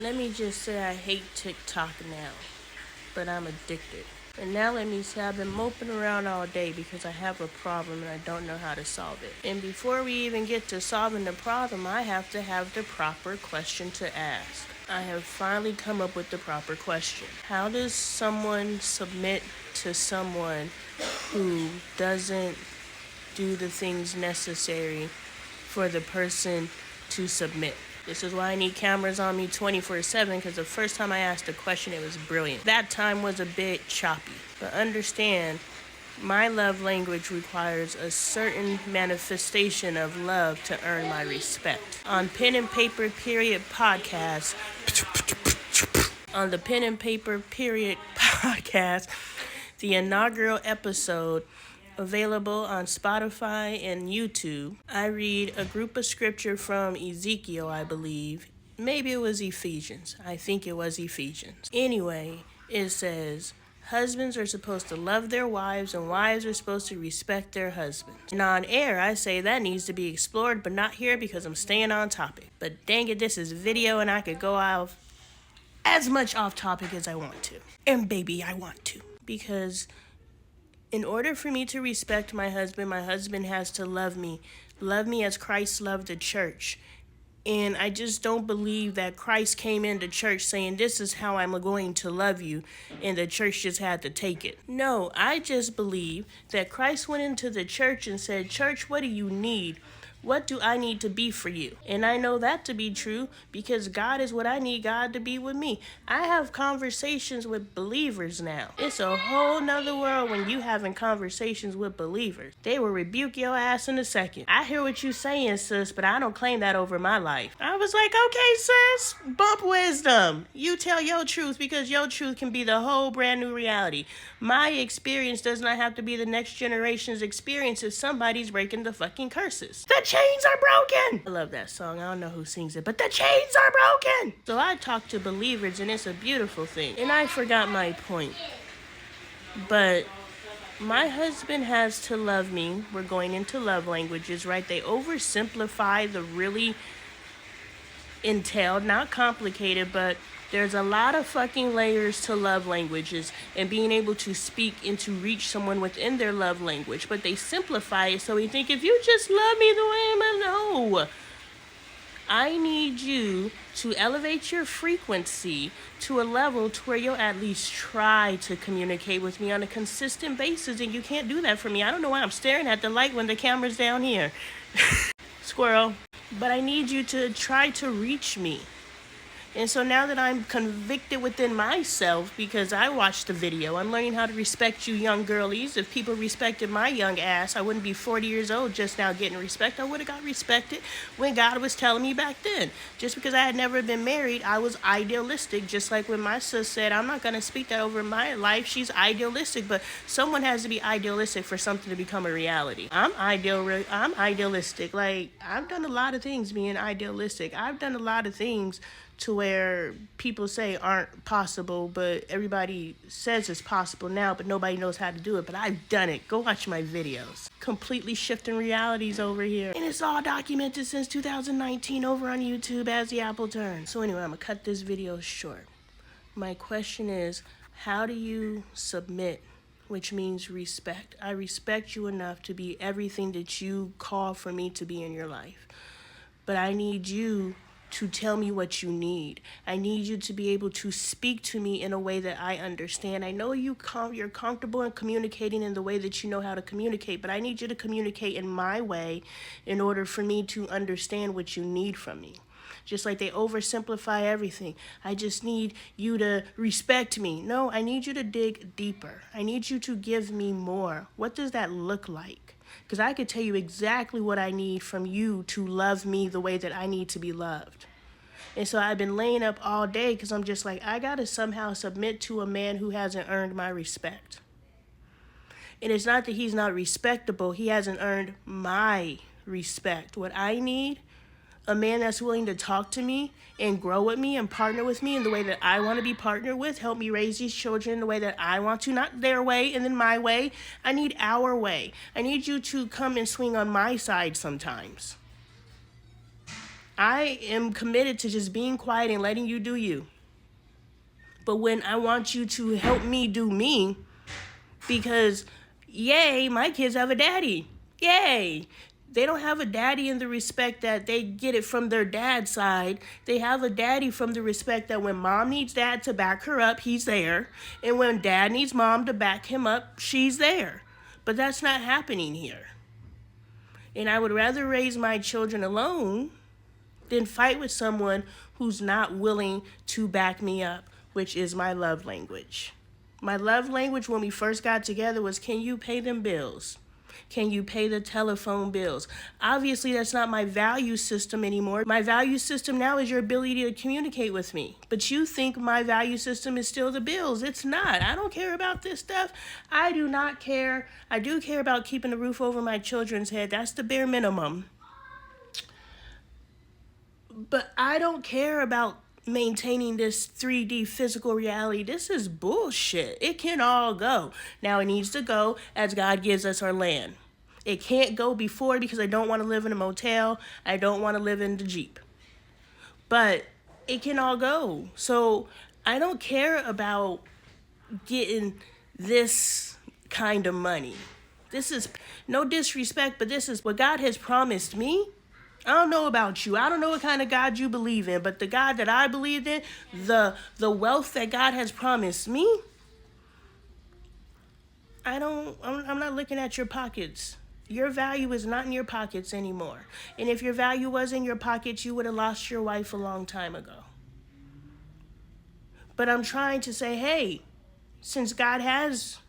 Let me just say I hate TikTok now, but I'm addicted. And now let me say I've been moping around all day because I have a problem and I don't know how to solve it. And before we even get to solving the problem, I have to have the proper question to ask. I have finally come up with the proper question. How does someone submit to someone who doesn't do the things necessary for the person to submit? This is why I need cameras on me 24/7, because the first time I asked a question, it was brilliant. That time was a bit choppy. But understand, my love language requires a certain manifestation of love to earn my respect. On Pen and Paper Period podcast, on the Pen and Paper Period podcast, the inaugural episode, available on Spotify and YouTube, I read a group of scripture from Ezekiel, I believe. Maybe it was Ephesians. I think it was Ephesians. Anyway, it says, husbands are supposed to love their wives and wives are supposed to respect their husbands. And on air, I say that needs to be explored, but not here because I'm staying on topic. But dang it, this is video and I could go out as much off topic as I want to. And baby, I want to. Because in order for me to respect my husband has to love me as Christ loved the church. And I just don't believe that Christ came into church saying, this is how I'm going to love you, and the church just had to take it. No, I just believe that Christ went into the church and said, church, what do you need? What do I need to be for you? And I know that to be true because God is what I need God to be with me. I have conversations with believers now. It's a whole nother world when you having conversations with believers. They will rebuke your ass in a second. I hear what you saying, sis, but I don't claim that over my life. I was like, okay, sis, bump wisdom. You tell your truth because your truth can be the whole brand new reality. My experience does not have to be the next generation's experience if somebody's breaking the fucking curses. The chains are broken. I love that song. I don't know who sings it, but the chains are broken. So I talk to believers and it's a beautiful thing. And I forgot my point. But my husband has to love me. We're going into love languages, right? They oversimplify the really entailed, not complicated, but there's a lot of fucking layers to love languages and being able to speak and to reach someone within their love language. But they simplify it so we think if you just love me the way I'm, no. I need you to elevate your frequency to a level to where you'll at least try to communicate with me on a consistent basis. And you can't do that for me. I don't know why I'm staring at the light when the camera's down here. Squirrel. But I need you to try to reach me. And so now that I'm convicted within myself because I watched the video, I'm learning how to respect you young girlies. If people respected my young ass, I wouldn't be 40 years old just now getting respect. I would have got respected when God was telling me back then. Just because I had never been married, I was idealistic. Just like when my sis said, I'm not going to speak that over my life. She's idealistic, but someone has to be idealistic for something to become a reality. I'm idealistic. Like, I've done a lot of things being idealistic. I've done a lot of things to where people say aren't possible, but everybody says it's possible now, but nobody knows how to do it. But I've done it. Go watch my videos. Completely shifting realities over here. And it's all documented since 2019 over on YouTube as the apple turns. So anyway, I'm going to cut this video short. My question is, how do you submit, which means respect? I respect you enough to be everything that you call for me to be in your life. But I need you to tell me what you need. I need you to be able to speak to me in a way that I understand. I know you're comfortable in communicating in the way that you know how to communicate, but I need you to communicate in my way in order for me to understand what you need from me. Just like they oversimplify everything. I just need you to respect me. No, I need you to dig deeper. I need you to give me more. What does that look like? Because I could tell you exactly what I need from you to love me the way that I need to be loved. And so I've been laying up all day because I'm just like, I got to somehow submit to a man who hasn't earned my respect. And it's not that he's not respectable. He hasn't earned my respect. What I need, a man that's willing to talk to me and grow with me and partner with me in the way that I want to be partnered with, help me raise these children in the way that I want to, not their way and then my way. I need our way. I need you to come and swing on my side sometimes. I am committed to just being quiet and letting you do you. But when I want you to help me do me, because yay, my kids have a daddy. Yay. They don't have a daddy in the respect that they get it from their dad's side. They have a daddy from the respect that when mom needs dad to back her up, he's there. And when dad needs mom to back him up, she's there. But that's not happening here. And I would rather raise my children alone than fight with someone who's not willing to back me up, which is my love language. My love language when we first got together was, can you pay them bills? Can you pay the telephone bills? Obviously, that's not my value system anymore. My value system now is your ability to communicate with me. But you think my value system is still the bills. It's not. I don't care about this stuff. I do not care. I do care about keeping the roof over my children's head. That's the bare minimum. But I don't care about maintaining this 3D physical reality. This is bullshit. It can all go. Now it needs to go as God gives us our land. It can't go before because I don't want to live in a motel. I don't want to live in the Jeep. But it can all go. So I don't care about getting this kind of money. This is no disrespect, but this is what God has promised me. I don't know about you. I don't know what kind of God you believe in, but the God that I believe in, the wealth that God has promised me, I'm not looking at your pockets. Your value is not in your pockets anymore. And if your value was in your pockets, you would have lost your wife a long time ago. But I'm trying to say, hey, since God has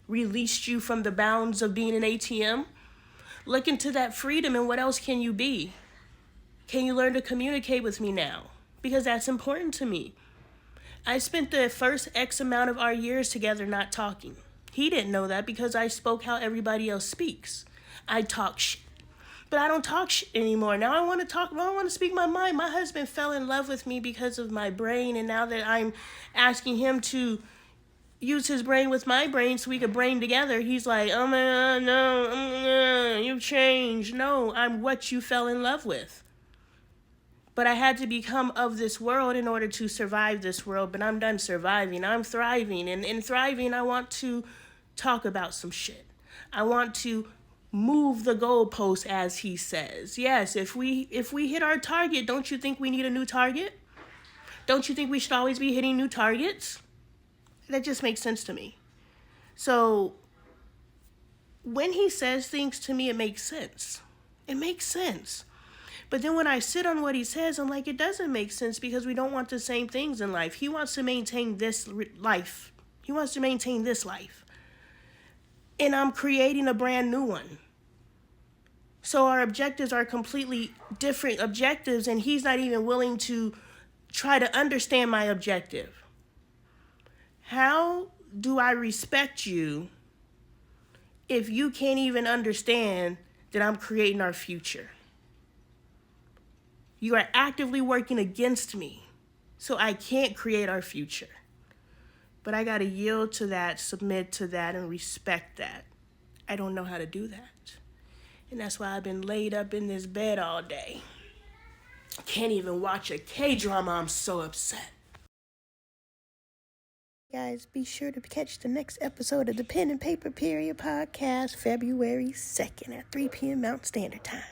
released you from the bounds of being an ATM, look into that freedom and what else can you be? Can you learn to communicate with me now? Because that's important to me. I spent the first X amount of our years together not talking. He didn't know that because I spoke how everybody else speaks. I talk shit. But I don't talk shit anymore. Now I want to talk. I want to speak my mind. My husband fell in love with me because of my brain. And now that I'm asking him to use his brain with my brain so we could brain together, he's like, oh man, no, you've changed. No, I'm what you fell in love with. But I had to become of this world in order to survive this world. But I'm done surviving. I'm thriving. And in thriving, I want to talk about some shit. I want to move the goalpost, as he says. Yes, if we hit our target, don't you think we need a new target? Don't you think we should always be hitting new targets? That just makes sense to me. So when he says things to me, it makes sense. It makes sense. But then when I sit on what he says, I'm like, it doesn't make sense because we don't want the same things in life. He wants to maintain this life. He wants to maintain this life. And I'm creating a brand new one. So our objectives are completely different objectives, and he's not even willing to try to understand my objective. How do I respect you if you can't even understand that I'm creating our future? You are actively working against me, so I can't create our future. But I got to yield to that, submit to that, and respect that. I don't know how to do that. And that's why I've been laid up in this bed all day. Can't even watch a K-drama, I'm so upset. Guys, be sure to catch the next episode of the Pen and Paper Period podcast, February 2nd at 3 p.m. Mountain Standard Time.